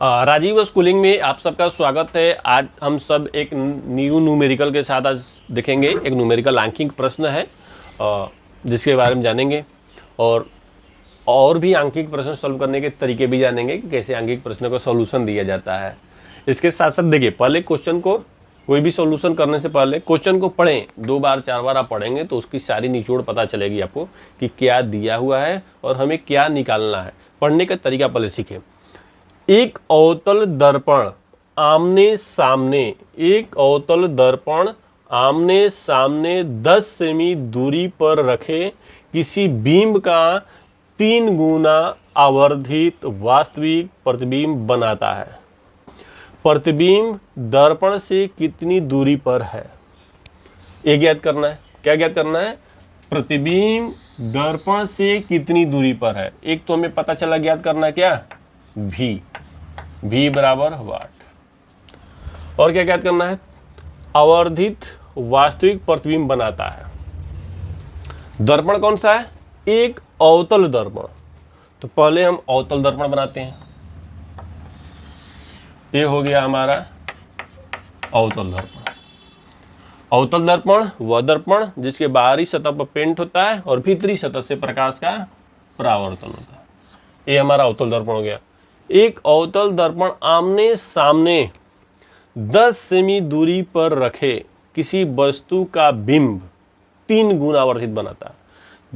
Rajiv schooling में आप सबका स्वागत है। आज हम सब एक न्यू न्यूमेरिकल के साथ आज देखेंगे। एक न्यूमेरिकल आंकिक प्रश्न है जिसके बारे में जानेंगे और भी आंकिक प्रश्न सॉल्व करने के तरीके भी जानेंगे कि कैसे आंकिक प्रश्न का सॉल्यूशन दिया जाता है। इसके साथ साथ देखिए, पहले क्वेश्चन को कोई भी सॉल्यूशन करने से पहले क्वेश्चन को पढ़ें। 2 बार 4 बार आप पढ़ेंगे तो उसकी सारी निचोड़ पता चलेगी आपको कि क्या दिया हुआ है और हमें क्या निकालना है। पढ़ने का तरीका पहले सीखें। एक अवतल दर्पण आमने सामने, एक अवतल दर्पण आमने सामने 10 सेमी दूरी पर रखे किसी बिंब का 3 गुना आवर्धित वास्तविक प्रतिबिंब बनाता है। प्रतिबिंब दर्पण से कितनी दूरी पर है, ये ज्ञात करना है। क्या ज्ञात करना है? प्रतिबिंब दर्पण से कितनी दूरी पर है। एक तो हमें पता चला, ज्ञात करना है क्या? v बराबर वाट। और क्या ज्ञात करना है? आवर्धित वास्तविक प्रतिबिंब बनाता है। दर्पण कौन सा है? एक अवतल दर्पण। तो पहले हम अवतल दर्पण बनाते हैं। ये हो गया हमारा अवतल दर्पण। अवतल दर्पण वह दर्पण जिसके बाहरी सतह पर पेंट होता है और भीतरी सतह से प्रकाश का परावर्तन होता है। ये हमारा अवतल दर्पण हो गया। एक अवतल दर्पण आमने सामने 10 सेमी दूरी पर रखे किसी वस्तु का बिंब 3 गुना आवर्धित बनाता है।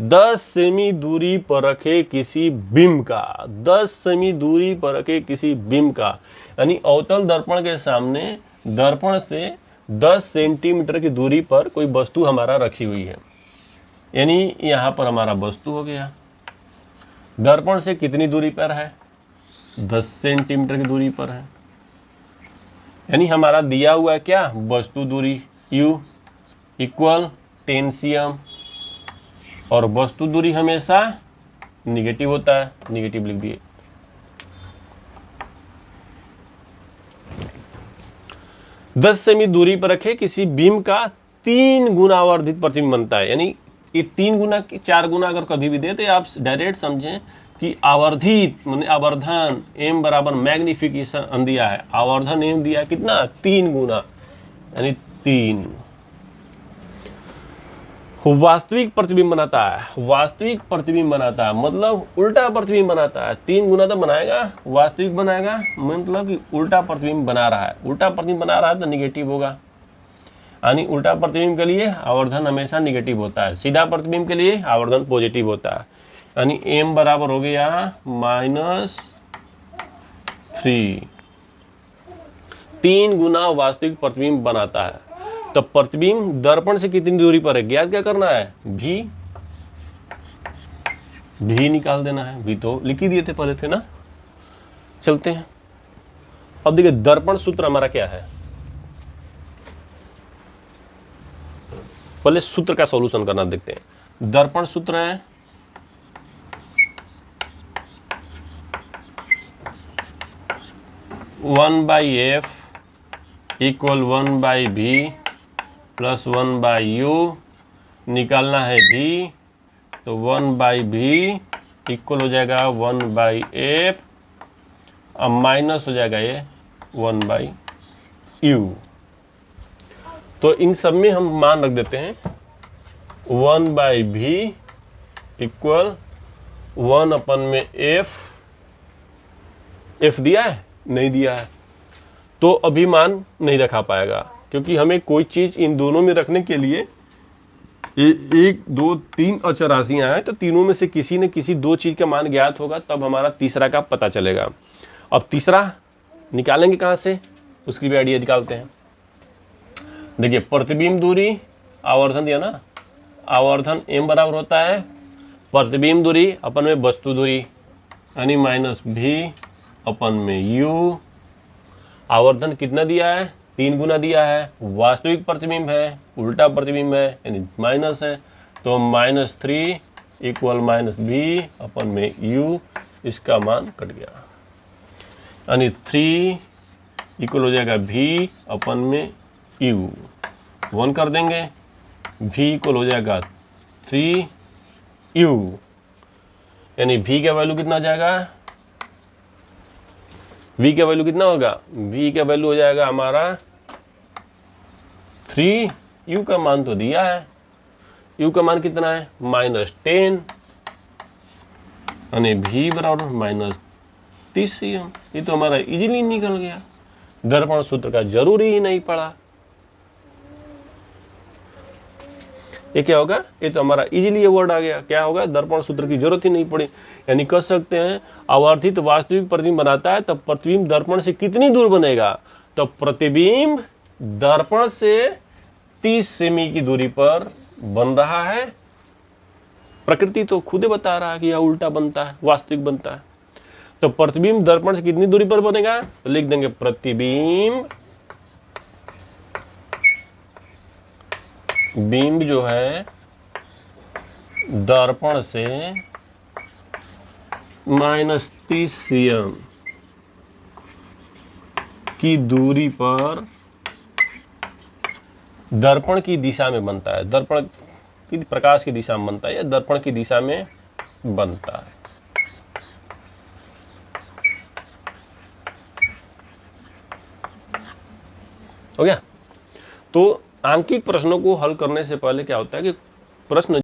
10 सेमी दूरी पर रखे किसी बिंब का, 10 सेमी दूरी पर रखे किसी बिंब का, यानी अवतल दर्पण के सामने दर्पण से 10 सेंटीमीटर की दूरी पर कोई वस्तु हमारा रखी हुई है। यानी यहाँ पर हमारा वस्तु हो गया। दर्पण से कितनी दूरी पर है? 10 सेंटीमीटर की दूरी पर है। यानी हमारा दिया हुआ है क्या? वस्तु दूरी u इक्वल 10 cm, और वस्तु दूरी हमेशा निगेटिव होता है, निगेटिव लिख दिए। दस सेमी दूरी पर रखे किसी बिंब का 3 गुना आवर्धित प्रतिबिंब बनता है। यानी ये 3 गुना 4 गुना अगर कभी भी दे तो आप डायरेक्ट समझें कि आवर्धित माने आवर्धन m बराबर मैग्निफिकेशन दिया है। आवर्धन m दिया है कितना? 3 गुना, यानी 3। वास्तविक प्रतिबिंब बनाता है। वास्तविक प्रतिबिंब बनाता है मतलब उल्टा प्रतिबिंब बनाता है। 3 गुना तो बनाएगा, वास्तविक बनाएगा, मतलब कि उल्टा प्रतिबिंब बना रहा है। उल्टा प्रतिबिंब बना रहा है तो निगेटिव होगा। यानी उल्टा प्रतिबिंब के लिए आवर्धन हमेशा निगेटिव होता है, सीधा प्रतिबिंब के लिए आवर्धन पॉजिटिव होता है। यानी m बराबर हो गया -3। 3 गुना वास्तविक प्रतिबिंब बनाता है। तो प्रतिबिंब दर्पण से कितनी दूरी पर है, ज्ञात क्या करना है? भी निकाल देना है। भी तो लिख ही दिए थे पहले थे ना। चलते हैं। अब देखिए दर्पण सूत्र हमारा क्या है। पहले सूत्र का सॉल्यूशन करना देखते हैं। दर्पण सूत्र है one by F equal 1/v plus 1/u। निकालना है v, तो 1/v इक्वल हो जाएगा 1/f, अब माइनस हो जाएगा ये 1/u। तो इन सब में हम मान रख देते हैं 1/v इक्वल 1/f। f दिया है? नहीं दिया है तो अभी मान नहीं रखा पाएगा, क्योंकि हमें कोई चीज़ इन दोनों में रखने के लिए 1 2 3 अचर राशियाँ हैं, तो तीनों में से किसी न किसी 2 चीज़ का मान ज्ञात होगा, तब हमारा तीसरा का पता चलेगा। अब तीसरा निकालेंगे कहाँ से, उसकी भी आइडिया निकालते हैं। देखिए प्रतिबिंब दूरी, आवर्धन दिया ना, आवर्धन m बराबर होता है प्रतिबिंब दूरी अपन में वस्तु दूरी, यानी -v अपन में u। आवर्धन कितना दिया है? 3 गुना दिया है। वास्तविक प्रतिबिंब है, उल्टा प्रतिबिंब है, यानी माइनस है, तो -3 इक्वल -v अपन में u। इसका मान कट गया, यानी 3 इक्वल हो जाएगा v अपन में u। 1 कर देंगे, v इक्वल हो जाएगा 3u, यानी v का वैल्यू कितना आ जाएगा? v का वैल्यू कितना होगा, v का वैल्यू हो जाएगा हमारा 3, u का मान तो दिया है, u का मान कितना है -10 यानी v बराबर -30 cm। ये तो हमारा इजीली निकल गया, दर्पण सूत्र का जरूरी ही नहीं पड़ा। ये क्या होगा, ये तो हमारा इजीली ये वर्ड आ गया, क्या होगा, दर्पण सूत्र की जरूरत ही नहीं पड़ी। यानी कह सकते हैं आवर्धित वास्तविक प्रतिबिंब बनाता है तब प्रतिबिंब दर्पण से कितनी दूर बनेगा, तो प्रतिबिंब दर्पण से 30 सेमी की दूरी पर बन रहा है। प्रकृति तो खुद ही बता रहा है कि यह उल्टा बनता है, वास्तविक बनता है। तो प्रतिबिंब दर्पण से कितनी दूरी पर बनेगा, तो लिख देंगे प्रतिबिंब बिंब जो है दर्पण से -30 cm की दूरी पर दर्पण की दिशा में बनता है, दर्पण की प्रकाश की दिशा में बनता है या दर्पण की दिशा में बनता है। हो गया। तो आंकिक प्रश्नों को हल करने से पहले क्या होता है कि प्रश्न